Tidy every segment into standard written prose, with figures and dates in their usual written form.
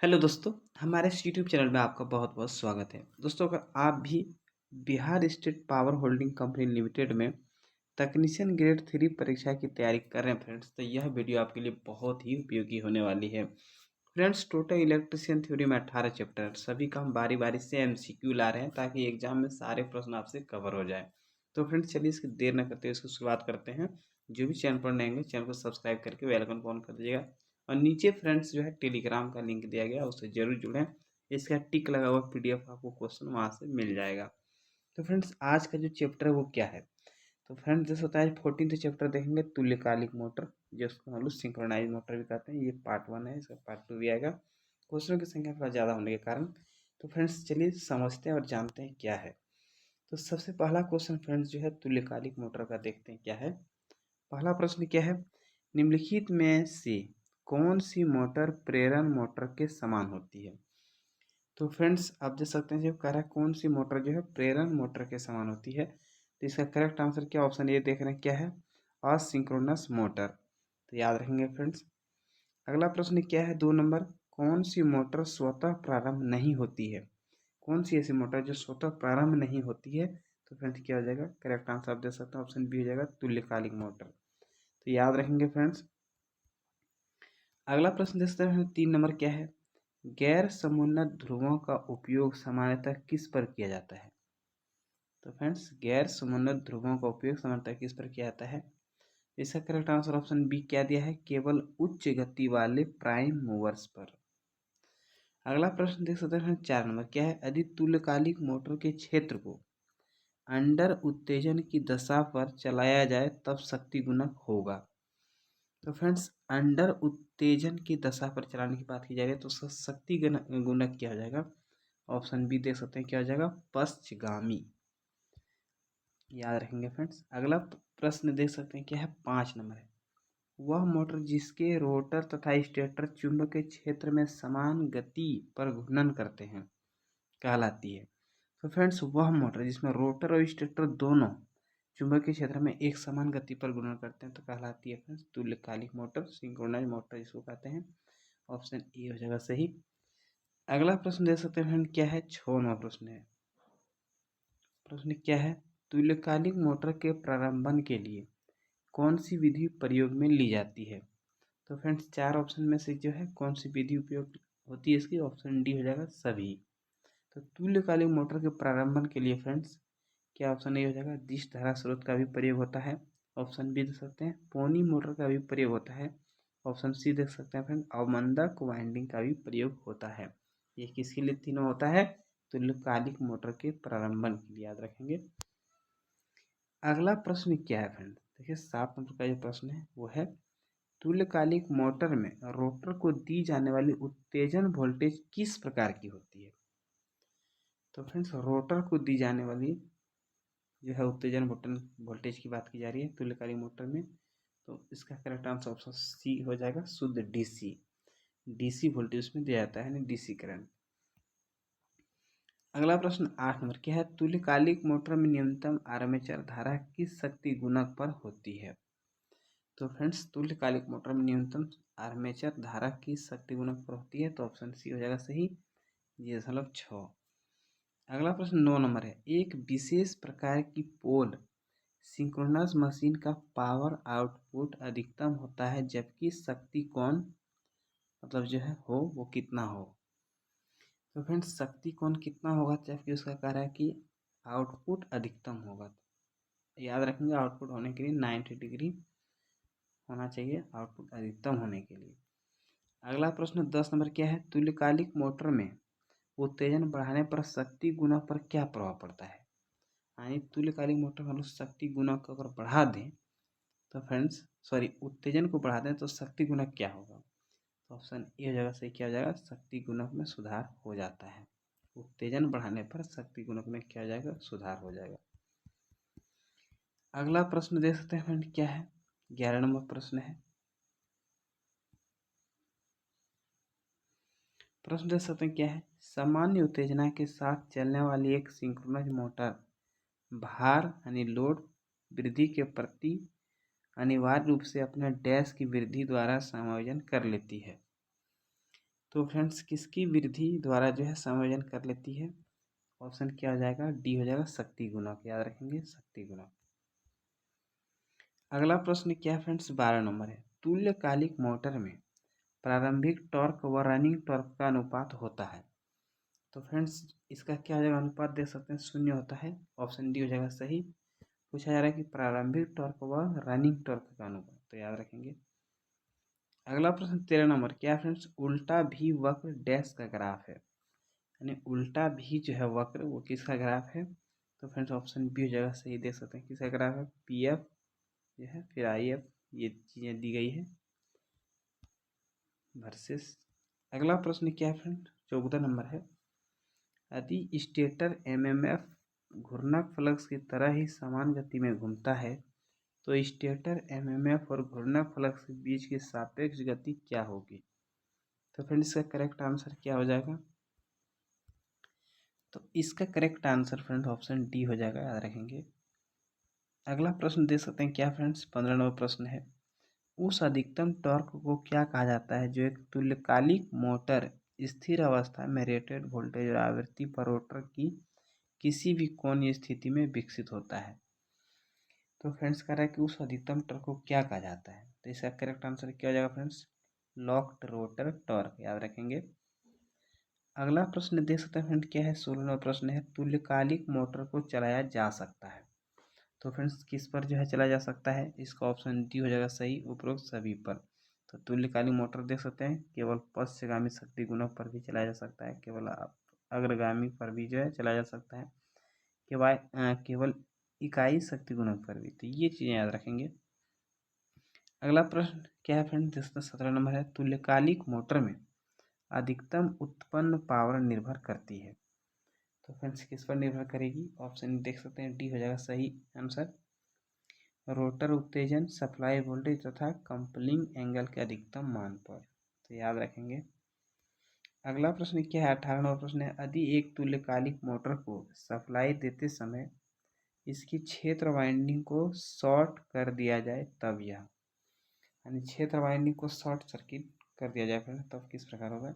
Hello दोस्तों, हमारे इस यूट्यूब चैनल में आपका बहुत-बहुत स्वागत है। दोस्तों, अगर आप भी Bihar state power holding company limited में तकनीशियन ग्रेड 3 परीक्षा की तैयारी कर रहे हैं फ्रेंड्स, तो यह वीडियो आपके लिए बहुत ही उपयोगी होने वाली है। फ्रेंड्स, टोटल इलेक्ट्रीशियन थ्योरी में 18 चैप्टर, सभी का हम बारी-बारी से एमसीक्यू ला रहे हैं ताकि एग्जाम में सारे प्रश्न आपसे कवर हो जाएँ। तो फ्रेंड्स, चलिए इसकी देर न करते हुए इसकी शुरुआत करते हैं। जो भी चैनल पर नए होंगे, चैनल को सब्सक्राइब करके बेल आइकन को ऑन कर दीजिएगा। और नीचे फ्रेंड्स जो है टेलीग्राम का लिंक दिया गया है, उससे ज़रूर जुड़ें। इसका टिक लगा हुआ पीडीएफ आपको क्वेश्चन वहाँ से मिल जाएगा। तो फ्रेंड्स, आज का जो चैप्टर है वो क्या है? तो फ्रेंड्स, जैसे होता है 14th चैप्टर देखेंगे, तुल्यकालिक मोटर, जिसको हम लोग सिंक्रोनाइज मोटर भी कहते हैं। ये पार्ट 1 है, इसका पार्ट 2 भी आएगा। क्वेश्चनों की संख्या थोड़ा ज़्यादा होने के कारण। तो फ्रेंड्स, चलिए समझते हैं और जानते हैं क्या है। तो सबसे पहला क्वेश्चन फ्रेंड्स जो है तुल्यकालिक मोटर का, देखते हैं क्या है। पहला प्रश्न क्या है? निम्नलिखित में से कौन सी मोटर प्रेरण मोटर के समान होती है? तो फ्रेंड्स, आप देख सकते हैं, जब कह रहा है कौन सी मोटर जो है प्रेरण मोटर के समान होती है, तो इसका करेक्ट आंसर क्या, ऑप्शन ए देख रहे हैं क्या है, असिंक्रोनस मोटर। तो याद रखेंगे फ्रेंड्स। अगला प्रश्न क्या है, 2 नंबर, कौन सी मोटर स्वतः प्रारंभ नहीं होती है? कौन सी ऐसी मोटर जो स्वतः प्रारंभ नहीं होती है? तो फ्रेंड्स, क्या हो जाएगा, करेक्ट आंसर आप देख सकते हैं, ऑप्शन बी हो जाएगा, तुल्यकालिक मोटर। तो याद रखेंगे फ्रेंड्स। अगला प्रश्न देखते हैं, 3 नंबर क्या है, गैर समुन्नत ध्रुवों का उपयोग सामान्यतः किस पर किया जाता है? तो फ्रेंड्स, गैर समुन्नत ध्रुवों का उपयोग सामान्यतः किस पर किया जाता है? इसका करेक्ट आंसर ऑप्शन बी क्या दिया है, केवल उच्च गति वाले प्राइम मूवर्स पर। अगला प्रश्न देख सकते हैं, 4 नंबर क्या है, यदि तुल्यकालिक मोटर के क्षेत्र को अंडर उत्तेजन की दशा पर चलाया जाए तब शक्ति गुणक होगा। तो फ्रेंड्स, अंडर उत्तेजन की दशा पर चलाने की बात की जा रही है, तो उसका शक्ति गुणक क्या हो जाएगा? ऑप्शन बी देख सकते हैं, क्या हो जाएगा, पश्चगामी। याद रखेंगे फ्रेंड्स। अगला प्रश्न देख सकते हैं क्या है, 5 नंबर है, वह मोटर जिसके रोटर तथा स्टेटर चुंबकीय क्षेत्र में समान गति पर घूर्णन करते हैं कहलाती है। तो फ्रेंड्स, वह मोटर जिसमें रोटर और स्टेटर दोनों चुंबकीय क्षेत्र में एक समान गति पर घूर्णन करते हैं तो कहलाती है फ्रेंड्स तुल्यकालिक मोटर, सिंक्रोनाइज मोटर जिसको कहते हैं। ऑप्शन ए हो जाएगा सही। अगला प्रश्न देख सकते हैं क्या है, 6वां प्रश्न है। प्रश्न क्या है, तुल्यकालिक मोटर के प्रारंभन के लिए कौन सी विधि प्रयोग में ली जाती है? तो फ्रेंड्स, 4 ऑप्शन में से जो है कौन सी विधि उपयोग होती है इसकी, ऑप्शन डी हो जाएगा सभी। तो तुल्यकालिक मोटर के प्रारंभन के लिए फ्रेंड्स क्या ऑप्शन ए हो जाएगा, दिश धारा स्रोत का भी प्रयोग होता है। ऑप्शन बी देख सकते हैं, पोनी मोटर का भी प्रयोग होता है। ऑप्शन सी देख सकते हैं फ्रेंड, अवमंदक वाइंडिंग का भी प्रयोग होता है। ये किसके लिए तीनों होता है? तुल्यकालिक मोटर के प्रारंभन के लिए, याद रखेंगे। अगला प्रश्न क्या है फ्रेंड, देखिए 7 नंबर का जो प्रश्न है वो है, तुल्यकालिक मोटर में रोटर को दी जाने वाली उत्तेजन वोल्टेज किस प्रकार की होती है? तो फ्रेंड्स, रोटर को दी जाने वाली जो है उत्तेजन बटन वोल्टेज की बात की जा रही है तुल्यकालिक मोटर में, तो इसका करेक्ट आंसर ऑप्शन सी हो जाएगा, शुद्ध डीसी। डीसी वोल्टेज उसमें दिया जाता है, डीसी करंट। अगला प्रश्न 8 नंबर क्या है, तुल्यकालिक मोटर में न्यूनतम आर्मेचर धारा किस शक्ति गुणक पर होती है? तो फ्रेंड्स, तुल्यकालिक मोटर में न्यूनतम आर्मेचर धारा किस शक्ति गुणक पर होती है? तो ऑप्शन सी हो जाएगा सही, 0.6। अगला प्रश्न 9 नंबर है, एक विशेष प्रकार की पोल सिंक्रोनस मशीन का पावर आउटपुट अधिकतम होता है जबकि शक्ति कोण मतलब जो है हो वो कितना हो? तो फ्रेंड्स, शक्ति कोण कितना होगा जबकि उसका कह रहा है कि आउटपुट अधिकतम होगा। याद रखेंगे, आउटपुट होने के लिए 90 डिग्री होना चाहिए, आउटपुट अधिकतम होने के लिए। अगला प्रश्न 10 नंबर क्या है, तुल्यकालिक मोटर में उत्तेजन बढ़ाने पर शक्ति गुणक पर क्या प्रभाव पड़ता है? यानी तुल्यकालिक मोटर में हम लोग शक्ति गुणक को अगर बढ़ा दें तो फ्रेंड्स, सॉरी, उत्तेजन को बढ़ा दें तो शक्ति गुणक क्या होगा? तो ऑप्शन ए हो जाएगा सही, क्या हो जाएगा, शक्ति गुणक में सुधार हो जाता है। उत्तेजन बढ़ाने पर शक्ति गुणक में क्या हो जाएगा, सुधार हो जाएगा। अगला प्रश्न देख सकते हैं फ्रेंड क्या है, 11 नंबर प्रश्न है। प्रश्न देख सकते हैं क्या है, सामान्य उत्तेजना के साथ चलने वाली एक सिंक्रोनस मोटर भार यानी लोड वृद्धि के प्रति अनिवार्य रूप से अपने डैश की वृद्धि द्वारा समायोजन कर लेती है। तो फ्रेंड्स किसकी वृद्धि द्वारा जो है समायोजन कर लेती है? ऑप्शन क्या हो जाएगा? डी हो जाएगा, शक्ति गुणक। याद रखेंगे, शक्ति गुणक। अगला प्रश्न क्या है फ्रेंड्स? 12 नंबर है, तुल्यकालिक मोटर में प्रारंभिक टॉर्क व रनिंग टॉर्क का अनुपात होता है। तो फ्रेंड्स इसका क्या हो जाएगा? अनुपात देख सकते हैं, शून्य होता है। ऑप्शन डी हो जाएगा सही। पूछा जा रहा है कि प्रारंभिक टॉर्क व रनिंग टॉर्क का अनुपात, तो याद रखेंगे। अगला प्रश्न 13 नंबर क्या है फ्रेंड्स? उल्टा भी वक्र डैश का ग्राफ है, यानी उल्टा भी जो है वक्र वो किसका ग्राफ है? तो फ्रेंड्स ऑप्शन बी हो जाएगा सही। देख सकते हैं किसका ग्राफ है? पी एफ जो है, फिर आई एफ, ये चीज़ें दी गई है वर्सेस। अगला प्रश्न क्या है फ्रेंड? 14 नंबर है, यदि स्टेटर एमएमएफ घूर्णक फ्लक्स की तरह ही समान गति में घूमता है तो स्टेटर एमएमएफ और घूर्णक फ्लक्स के बीच की सापेक्ष गति क्या होगी? तो फ्रेंड इसका करेक्ट आंसर क्या हो जाएगा? तो इसका correct answer friend option D हो जाएगा, याद रखेंगे। अगला प्रश्न देख सकते हैं क्या फ्रेंड्स? 15 नंबर प्रश्न है, उस अधिकतम टॉर्क को क्या कहा जाता है जो एक तुल्यकालिक मोटर स्थिर अवस्था में रेटेड वोल्टेज और आवृत्ति पर रोटर की किसी भी कोणीय स्थिति में विकसित होता है? तो फ्रेंड्स कह रहा है कि उस अधिकतम टॉर्क को क्या कहा जाता है? तो इसका करेक्ट आंसर क्या हो जाएगा फ्रेंड्स? लॉक्ड रोटर टॉर्क, याद रखेंगे। अगला प्रश्न देख सकते हैं फ्रेंड क्या है? 16 नंबर प्रश्न है, तुल्यकालिक मोटर को चलाया जा सकता है। तो फ्रेंड्स किस पर जो है चला जा सकता है? इसका ऑप्शन डी हो जाएगा सही, उपरोक्त सभी पर। तो तुल्यकालिक मोटर देख सकते हैं केवल पश्चगामी शक्ति गुणक पर भी चलाया जा सकता है, केवल अग्रगामी पर भी जो है चलाया जा सकता है, केवल इकाई शक्ति गुणक पर भी। तो ये चीज़ें याद रखेंगे। अगला प्रश्न क्या है फ्रेंड? 17 नंबर है, तुल्यकालिक मोटर में अधिकतम उत्पन्न पावर निर्भर करती है। तो फ्रेंड्स किस पर निर्भर करेगी? ऑप्शन देख सकते हैं डी हो जाएगा सही आंसर, रोटर उत्तेजन, सप्लाई वोल्टेज तथा कंपलिंग एंगल के अधिकतम मान पर। तो याद रखेंगे। अगला प्रश्न क्या है? 18 नंबर प्रश्न है, यदि एक तुल्यकालिक मोटर को सप्लाई देते समय इसकी क्षेत्र वाइंडिंग को शॉर्ट कर दिया जाए तब यह, यानी क्षेत्र वाइंडिंग को शॉर्ट सर्किट कर दिया जाए फिर तब किस प्रकार होगा?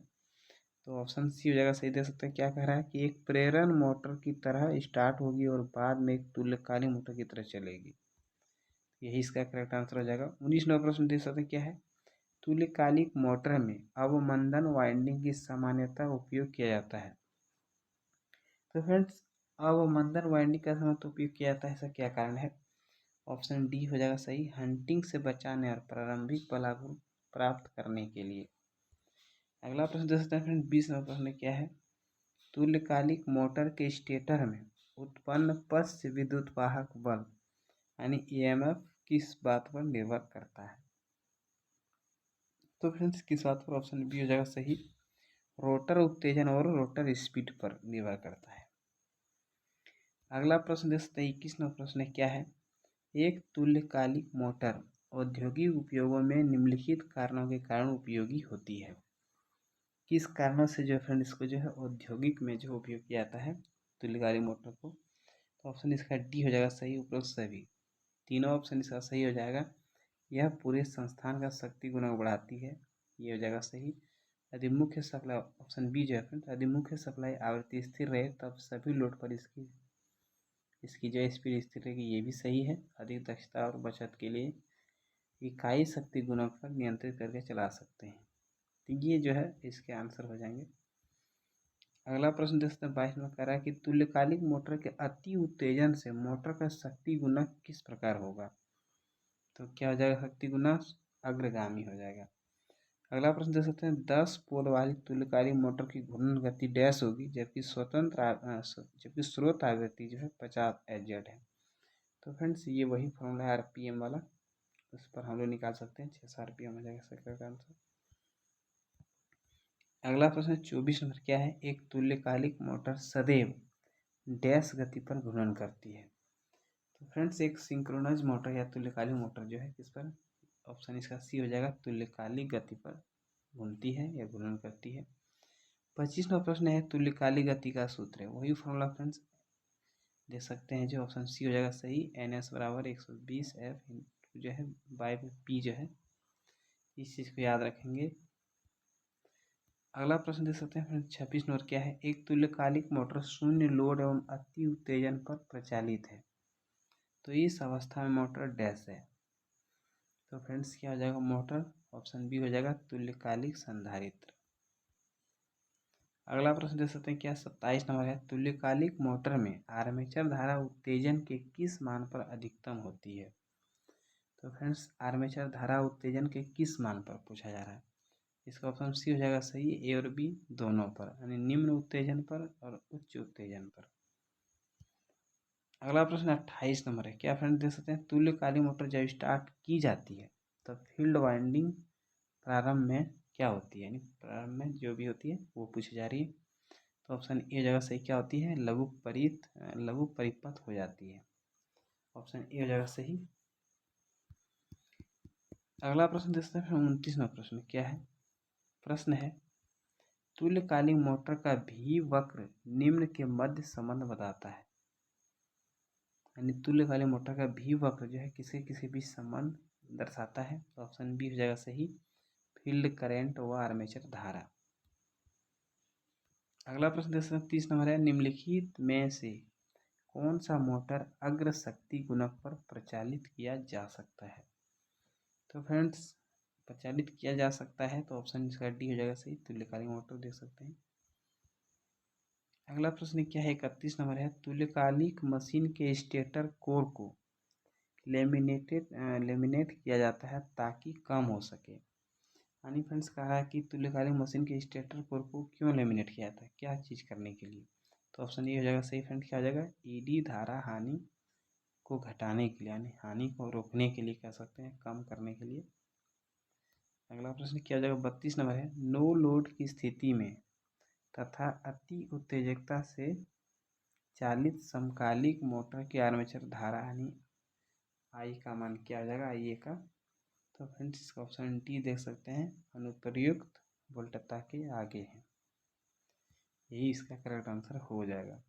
तो ऑप्शन सी हो जाएगा सही। दे सकते हैं क्या कह रहा है कि एक प्रेरण मोटर की तरह स्टार्ट होगी और बाद में एक तुल्यकालिक मोटर की तरह चलेगी। यही इसका करेक्ट आंसर हो जाएगा। 19 नंबर प्रश्न देख सकते हैं क्या है? तुल्यकालिक मोटर में अवमंदन वाइंडिंग की सामान्यतः उपयोग किया जाता है। तो फ्रेंड्स अवमंदन वाइंडिंग का सामान्यतः उपयोग किया जाता है, ऐसा क्या कारण है? ऑप्शन डी हो जाएगा सही, हंटिंग से बचाने और प्रारंभिक बलागुर प्राप्त करने के लिए। अगला प्रश्न देख सकते हैं फ्रेंड 20 नंबर प्रश्न क्या है? तुल्यकालिक मोटर के स्टेटर में उत्पन्न पश्च विद्युत वाहक बल यानी ईएमएफ किस बात पर निर्भर करता है? तो फ्रेंड्स किस बात पर? ऑप्शन बी हो जाएगा सही, रोटर उत्तेजन और रोटर स्पीड पर निर्भर करता है। अगला प्रश्न देख सकते हैं 21 नंबर प्रश्न क्या है? एक तुल्यकालिक मोटर औद्योगिक उपयोगों में निम्नलिखित कारणों के कारण उपयोगी होती है। किस कारणों से जो फ्रेंड इसको जो है औद्योगिक में जो उपयोग किया जाता है तुल्यकालिक मोटर को? तो ऑप्शन इसका डी हो जाएगा सही, उपरोक्त सभी। तीनों ऑप्शन इसका सही हो जाएगा। यह पूरे संस्थान का शक्ति गुणक बढ़ाती है, ये हो जाएगा सही। यदि मुख्य सप्लाई, ऑप्शन बी जो है फ्रेंड, यदि मुख्य सप्लाई आवृत्ति स्थिर रहे तब सभी लोड पर इसकी इसकी जो स्पीड स्थिर रहेगी, ये भी सही है। अधिक दक्षता और बचत के लिए इकाई शक्ति गुणक पर नियंत्रित करके चला सकते हैं। तो ये जो है इसके आंसर हो जाएंगे। अगला प्रश्न देख सकते हैं 22 में कह रहा है कि तुल्यकालिक मोटर के अति उत्तेजन से मोटर का शक्ति गुणक किस प्रकार होगा? तो क्या हो जाएगा? शक्ति गुणक अग्रगामी हो जाएगा। अगला प्रश्न देख सकते हैं 10 पोल वाली तुल्यकालिक मोटर की घूर्णन गति डैश होगी जबकि जबकि स्रोत आवृत्ति जो है 50 Hz है। तो फ्रेंड्स ये वही फॉर्मूला है आरपीएम वाला, उस पर हम लोग निकाल सकते हैं। 600 आरपीएम हो जाएगा इसका का आंसर। अगला प्रश्न 24 नंबर क्या है? एक तुल्यकालिक मोटर सदैव डैश गति पर घूर्णन करती है। तो फ्रेंड्स एक सिंक्रोनस मोटर या तुल्यकालिक मोटर जो है किस पर? ऑप्शन इसका सी हो जाएगा, तुल्यकालिक गति पर घूमती है या घूर्णन करती है। 25 नंबर प्रश्न है, तुल्यकालिक गति का सूत्र है वही फॉर्मूला फ्रेंड्स दे सकते हैं, जो ऑप्शन सी हो जाएगा सही, NS बराबर 120F जो है बाई पी जो है, इस चीज़ को याद रखेंगे। अगला प्रश्न देख सकते हैं फ्रेंड 26 नंबर क्या है, एक तुल्यकालिक मोटर शून्य लोड एवं अति उत्तेजन पर प्रचालित है, तो इस अवस्था में मोटर डैश है। तो फ्रेंड्स क्या हो जाएगा मोटर, ऑप्शन बी हो जाएगा तुल्यकालिक संधारित्र। अगला प्रश्न देख सकते हैं क्या 27 नंबर है, तुल्यकालिक मोटर में आर्मेचर धारा उत्तेजन के किस मान पर अधिकतम होती है। तो फ्रेंड्स आर्मेचर धारा उत्तेजन के किस मान पर पूछा जा रहा है, इसका ऑप्शन सी हो जाएगा सही, ए और बी दोनों पर, यानी निम्न उत्तेजन पर और उच्च उत्तेजन पर। अगला प्रश्न 28 नंबर है, क्या फ्रेंड देख सकते हैं तुल्यकालिक मोटर जब स्टार्ट की जाती है तो फील्ड वाइंडिंग प्रारंभ में क्या होती है, यानी प्रारंभ में जो भी होती है वो पूछी जा रही है। तो ऑप्शन ए जगह सही क्या होती है, लघु परिपथ हो जाती है, ऑप्शन ए जगह सही। अगला प्रश्न देख सकते हैं 29वां प्रश्न क्या है, प्रश्न है तुल्यकालिक मोटर का भी वक्र निम्न के मध्य संबंध बताता है, यानी तुल्यकालिक मोटर का भी वक्र जो है किसी भी संबंध दर्शाता है, तो ऑप्शन बी हो जाएगा सही, फील्ड करंट व आर्मेचर धारा। अगला प्रश्न देख सकते हैं 30 नंबर है, निम्नलिखित में से कौन सा मोटर अग्र शक्ति गुणक पर प्रचालित किया जा सकता है। तो फ्रेंड्स प्रचालित किया जा सकता है तो ऑप्शन इसका डी हो जाएगा सही, तुल्यकालिक मोटर देख सकते हैं। अगला प्रश्न क्या है 31 नंबर है, तुल्यकालिक मशीन के स्टेटर कोर को लेमिनेट किया जाता है ताकि कम हो सके, यानी फ्रेंड्स कहा है कि तुल्यकालिक मशीन के स्टेटर कोर को क्यों लेमिनेट किया जाता है, क्या चीज़ करने के लिए। तो ऑप्शन ए हो जाएगा सही फ्रेंड, क्या हो जाएगा ईडी धारा हानि को घटाने के लिए, यानी हानि को रोकने के लिए कह सकते हैं, कम करने के लिए। अगला प्रश्न क्या हो जाएगा 32 नंबर है, नो लोड की स्थिति में तथा अति उत्तेजकता से चालित समकालिक मोटर की आर्मेचर धारा यानी आई का मान क्या हो जाएगा, आई ए का। तो फ्रेंड्स इसका ऑप्शन डी देख सकते हैं, अनुप्रयुक्त वोल्टता के आगे है, यही इसका करेक्ट आंसर हो जाएगा।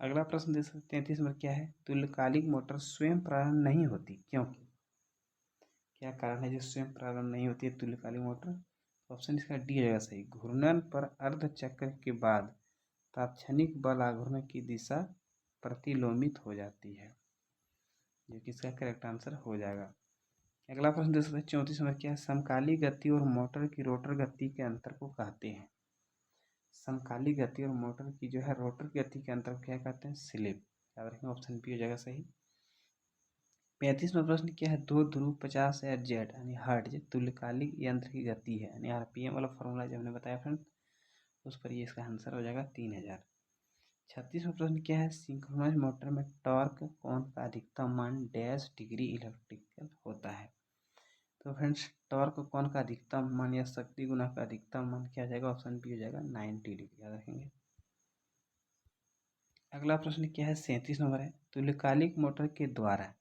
अगला प्रश्न देख सकते हैं 33 नंबर क्या है, तुल्यकालिक मोटर स्वयं प्रारंभ नहीं होती क्योंकि, क्या कारण है जो स्वयं प्रारंभ नहीं होती है तुल्यकालिक मोटर। ऑप्शन इसका डी रहेगा सही, घूर्णन पर अर्ध चक्र के बाद तात्क्षणिक बल आघूर्ण की दिशा प्रतिलोमित हो जाती है, जो कि इसका करेक्ट आंसर हो जाएगा। अगला प्रश्न देख सकते हैं 34 नंबर क्या है, समकालिक गति और मोटर की रोटर गति के अंतर को कहते हैं। समकालिक गति और मोटर की जो है रोटर की गति के अंतर को क्या कहते हैं, स्लिप, याद रखेंगे, ऑप्शन बी हो जाएगा सही। 35वां प्रश्न क्या है, दो ध्रुव 50 Hz यानी हर्ट्ज तुल्यकालिक यंत्र की गति है, यानी आरपीएम वाला फॉर्मूला जो हमने बताया फ्रेंड, उस पर ये इसका आंसर हो जाएगा 3000। 36वां प्रश्न क्या है, सिंक्रोनस मोटर में टॉर्क कोण का अधिकतम मान डैश डिग्री इलेक्ट्रिकल होता है। तो फ्रेंड्स टॉर्क कोण का अधिकतम मान या शक्ति गुना का अधिकतम मान क्या हो जाएगा, ऑप्शन बी हो जाएगा 90 डिग्री, याद रखेंगे। अगला प्रश्न क्या है 37 नंबर है, तुल्यकालिक मोटर के द्वारा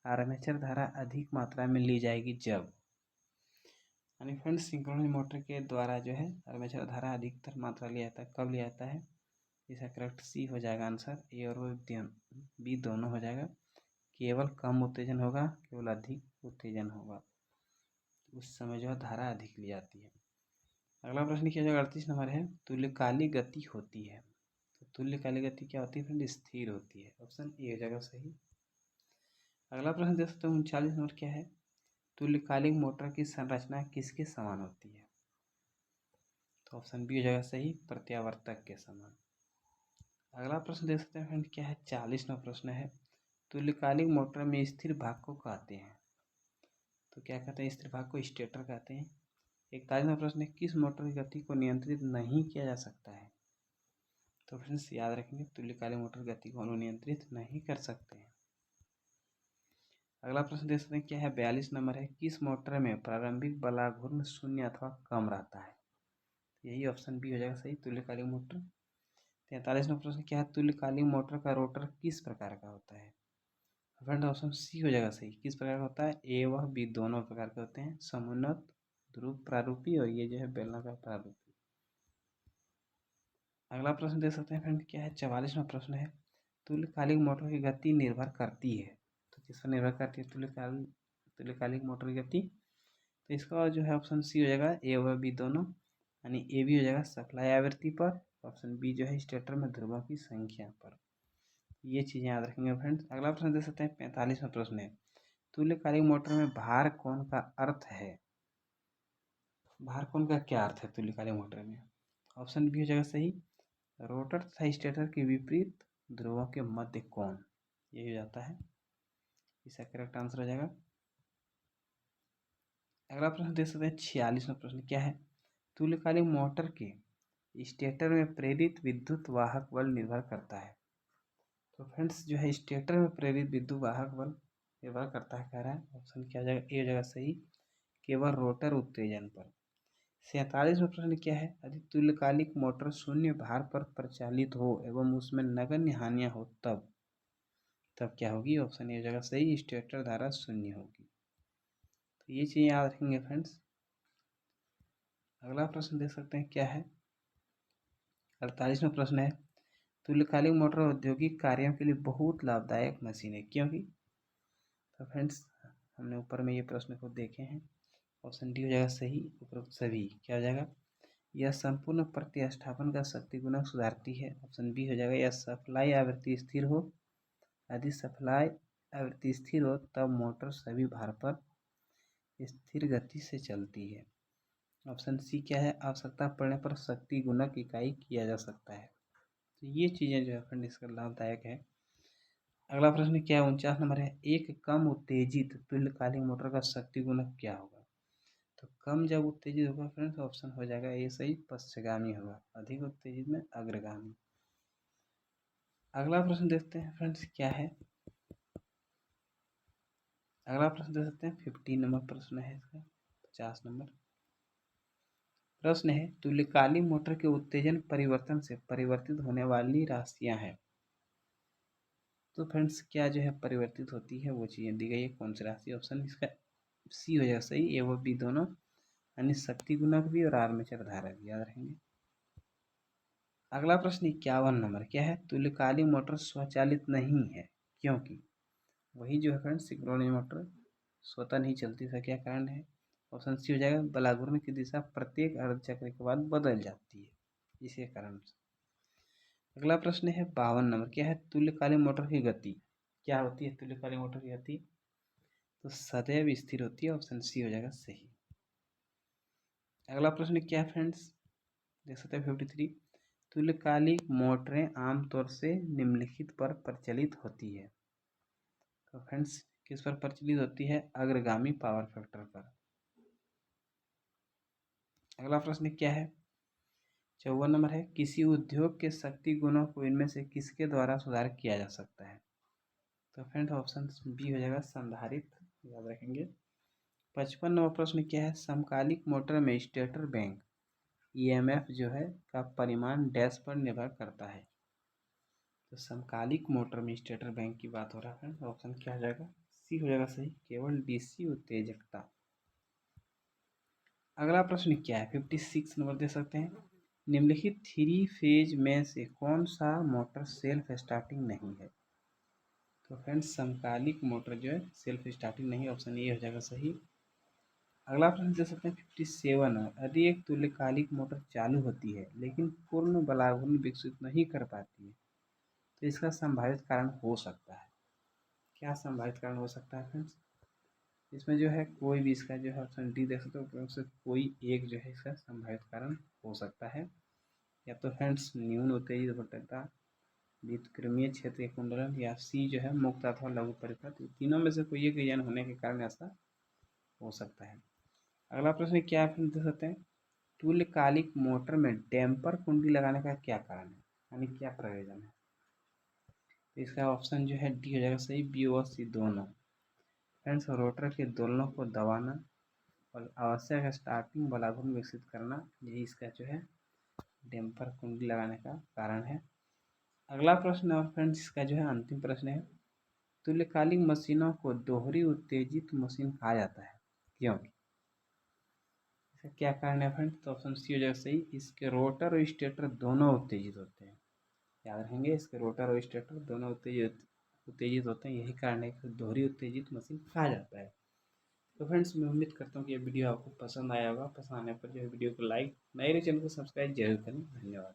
आर्मेचर धारा अधिक मात्रा में ली जाएगी जब, यानी फ्रेंड्स सिंक्रोनस मोटर के द्वारा जो है आर्मेचर धारा अधिकतर मात्रा लिया जाता है, कब लिया जाता है, इसका करेक्ट सी हो जाएगा आंसर, ए और बी दोनों हो जाएगा। केवल कम उत्तेजन होगा, केवल अधिक उत्तेजन होगा, उस समय जो है धारा अधिक ली जाती है। अगला प्रश्न क्या जाएगा 38 नंबर है, तुल्यकालिक गति होती है, तो तुल्यकालिक गति क्या होती है फ्रेंड, स्थिर होती है, ऑप्शन ए हो जाएगा सही। अगला प्रश्न देख सकते हैं 39 नंबर क्या है, तुल्यकालिक मोटर की संरचना किसके समान होती है। तो ऑप्शन बी हो जाएगा सही, प्रत्यावर्तक के समान। अगला प्रश्न देख सकते हैं फ्रेंड क्या है 40वां प्रश्न है, तुल्यकालिक मोटर में स्थिर भाग को कहते हैं, तो क्या कहते हैं, स्थिर भाग को स्टेटर कहते हैं। 41वां प्रश्न है, किस मोटर की गति को नियंत्रित नहीं किया जा सकता है। तो फ्रेंड्स याद रखेंगे तुल्यकालिक मोटर गति को हम नियंत्रित नहीं कर सकते हैं। अगला प्रश्न देख सकते हैं क्या है 42 नंबर है, किस मोटर में प्रारंभिक बलाघूर्ण शून्य अथवा कम रहता है, यही ऑप्शन बी हो जाएगा सही, तुल्यकालिक मोटर। 43वां प्रश्न क्या है, तुल्यकालिक मोटर का रोटर किस प्रकार का होता है। फ्रेंड ऑप्शन सी हो जाएगा सही, किस प्रकार का होता है, ए व बी दोनों प्रकार के होते हैं, समुन्नत ध्रुव प्रारूपी और ये जो है बेलनाकार प्रारूपी। अगला प्रश्न देख सकते हैं फ्रेंड क्या है 44वां प्रश्न है, तुल्यकालिक मोटर की गति निर्भर करती है, तो किस पर निर्भर करती है तुल्यकालिक मोटर की गति, तो इसका जो है ऑप्शन सी हो जाएगा, ए व बी दोनों यानी ए भी हो जाएगा सप्लाई आवृत्ति पर। ऑप्शन बी जो है स्टेटर में ध्रुवों की संख्या पर। ये चीज़ें याद रखेंगे फ्रेंड्स। अगला प्रश्न देख सकते हैं, 45वां प्रश्न है, तुल्यकालिक मोटर में भार कोण का अर्थ है। भार कोण का क्या अर्थ है तुल्यकालिक मोटर में? ऑप्शन बी हो जाएगा सही, रोटर तथा स्टेटर के विपरीत ध्रुवों के मध्य कोण, ये हो जाता है, इसका करेक्ट आंसर हो जाएगा। अगला प्रश्न देख सकते हैं, 46वां प्रश्न क्या है, तुल्यकालिक मोटर के स्टेटर में प्रेरित विद्युत वाहक बल निर्भर करता है। तो फ्रेंड्स जो है स्टेटर में प्रेरित विद्युत वाहक बल निर्भर करता है, कह रहा है। ऑप्शन क्या हो जाएगा, ए हो जाएगा सही, केवल रोटर उत्तेजन पर। 47वां प्रश्न क्या है, यदि तुल्यकालिक मोटर शून्य भार पर प्रचालित हो एवं उसमें नगण्य हानियां हो तब क्या होगी? ऑप्शन ए हो जाएगा सही, स्टेटर धारा शून्य होगी। तो ये चीज़ें याद रखेंगे फ्रेंड्स। अगला प्रश्न देख सकते हैं क्या है, 48वां प्रश्न है, तुल्यकालिक मोटर औद्योगिक कार्यों के लिए बहुत लाभदायक मशीन है, क्योंकि? तो फ्रेंड्स हमने ऊपर में ये प्रश्न को देखे हैं। ऑप्शन डी हो जाएगा सही, उपरोक्त सभी क्या हो जाएगा, यह संपूर्ण प्रतिस्थापन का शक्ति गुणक सुधारती है। ऑप्शन बी हो जाएगा, यह सप्लाई आवृत्ति स्थिर हो, यदि सप्लाई आवृत्ति स्थिर हो तब मोटर सभी भार पर स्थिर गति से चलती है। ऑप्शन सी क्या है, आवश्यकता पड़ने पर शक्ति गुणक इकाई किया जा सकता है। तो ये चीज़ें जो है फ्रेंड इसका लाभदायक है। अगला प्रश्न क्या है, 49 नंबर है, एक कम उत्तेजित तुल्यकालिक मोटर का शक्ति गुणक क्या होगा? तो कम जब उत्तेजित होगा फ्रेंड्स, ऑप्शन हो जाएगा ये सही, पश्चगामी होगा, अधिक उत्तेजित में अग्रगामी। अगला प्रश्न देखते हैं फ्रेंड्स क्या है, अगला प्रश्न देख सकते हैं 15 नंबर प्रश्न है इसका, 50 नंबर प्रश्न है, तुल्यकालिक मोटर के उत्तेजन परिवर्तन से परिवर्तित होने वाली राशियां हैं। तो फ्रेंड्स क्या जो है परिवर्तित होती है वो चीज़ें दी गई है, कौन सी राशि? ऑप्शन इसका सी हो जाएगा सही, ए व बी दोनों, यानी शक्ति गुणक भी और आर्मेचर धारा भी, याद रखेंगे। अगला प्रश्न 51 नंबर क्या है, तुल्यकालिक मोटर स्वचालित नहीं है, क्योंकि? वही जो है फ्रेंड्स सिंक्रोनस मोटर स्वतः नहीं चलती, इसका क्या कारण है? ऑप्शन सी हो जाएगा, बलाघूर्ण की दिशा प्रत्येक अर्धचक्र के बाद बदल जाती है, इसी कारण से। अगला प्रश्न है 52 नंबर क्या है, तुल्यकालिक मोटर की गति क्या होती है? तुल्यकालिक मोटर की गति तो सदैव स्थिर होती है, ऑप्शन सी हो जाएगा सही। अगला प्रश्न क्या है फ्रेंड्स, देख सकते हैं 53, तुल्यकालिक मोटरें आमतौर से निम्नलिखित पर प्रचलित होती है। तो फ्रेंड्स किस पर प्रचलित होती है? अग्रगामी पावर फैक्टर पर। अगला प्रश्न क्या है, 54 नंबर है, किसी उद्योग के शक्ति गुणों को इनमें से किसके द्वारा सुधार किया जा सकता है? तो फ्रेंड्स ऑप्शन बी हो जाएगा संधारित्र, याद रखेंगे। 55 नंबर प्रश्न क्या है, समकालिक मोटर में स्टेटर बैंक ईएमएफ जो है का परिमाण डैश पर निर्भर करता है। तो समकालिक मोटर में स्टेटर बैंक की बात हो रहा है, ऑप्शन क्या हो जाएगा, सी हो जाएगा सही, केवल डीसी उत्तेजकता। अगला प्रश्न क्या है, 56 नंबर दे सकते हैं, निम्नलिखित थ्री फेज में से कौन सा मोटर सेल्फ स्टार्टिंग नहीं है? तो फ्रेंड्स समकालिक मोटर जो है सेल्फ स्टार्टिंग नहीं, ऑप्शन ए हो जाएगा सही। अगला प्रश्न दे सकते हैं 57 है, यदि एक तुल्यकालिक मोटर चालू होती है लेकिन पूर्ण बलाघूर्ण विकसित नहीं कर पाती है तो इसका संभावित कारण हो सकता है, क्या संभावित कारण हो सकता है फ्रेंड्स? इसमें जो है कोई भी इसका जो है ऑप्शन डी देख सकते हो, उससे कोई एक जो है इसका संभावित कारण हो सकता है। या तो फ्रेंड्स न्यून उत्तेजित भट्टता, व्युत्क्रमीय क्षेत्र के कुंडलन, या सी जो है मुक्त अथवा लघु परिपथ, तीनों में से कोई एक रीजन होने के कारण ऐसा हो सकता है। अगला प्रश्न क्या आप देख सकते हैं, तुल्यकालिक मोटर में डैम्पर कुंडी लगाने का क्या कारण है, यानी क्या प्रयोजन है? तो इसका ऑप्शन जो है डी हो जाएगा सही, बी और सी दोनों। फ्रेंड्स रोटर के दोलनों को दबाना और आवश्यक स्टार्टिंग बलाघूर्ण विकसित करना, यही इसका जो है डैम्पर कुंडी लगाने का कारण है। अगला प्रश्न और फ्रेंड्स इसका जो है अंतिम प्रश्न है, तुल्यकालिक मशीनों को दोहरी उत्तेजित मशीन कहा जाता है, क्यों? इसका क्या कारण है फ्रेंड्स? तो ऑप्शन सी हो जाएगा सही, इसके रोटर और स्टेटर दोनों उत्तेजित होते हैं, याद रखेंगे, इसके रोटर और स्टेटर दोनों उत्तेजित उत्तेजित होते हैं, यही कारण है कि दोहरी उत्तेजित मशीन कहा जाता है। तो फ्रेंड्स मैं उम्मीद करता हूँ कि ये वीडियो आपको पसंद आया होगा। पसंद आने पर जो है वीडियो को लाइक, नए चैनल को सब्सक्राइब जरूर करें। धन्यवाद।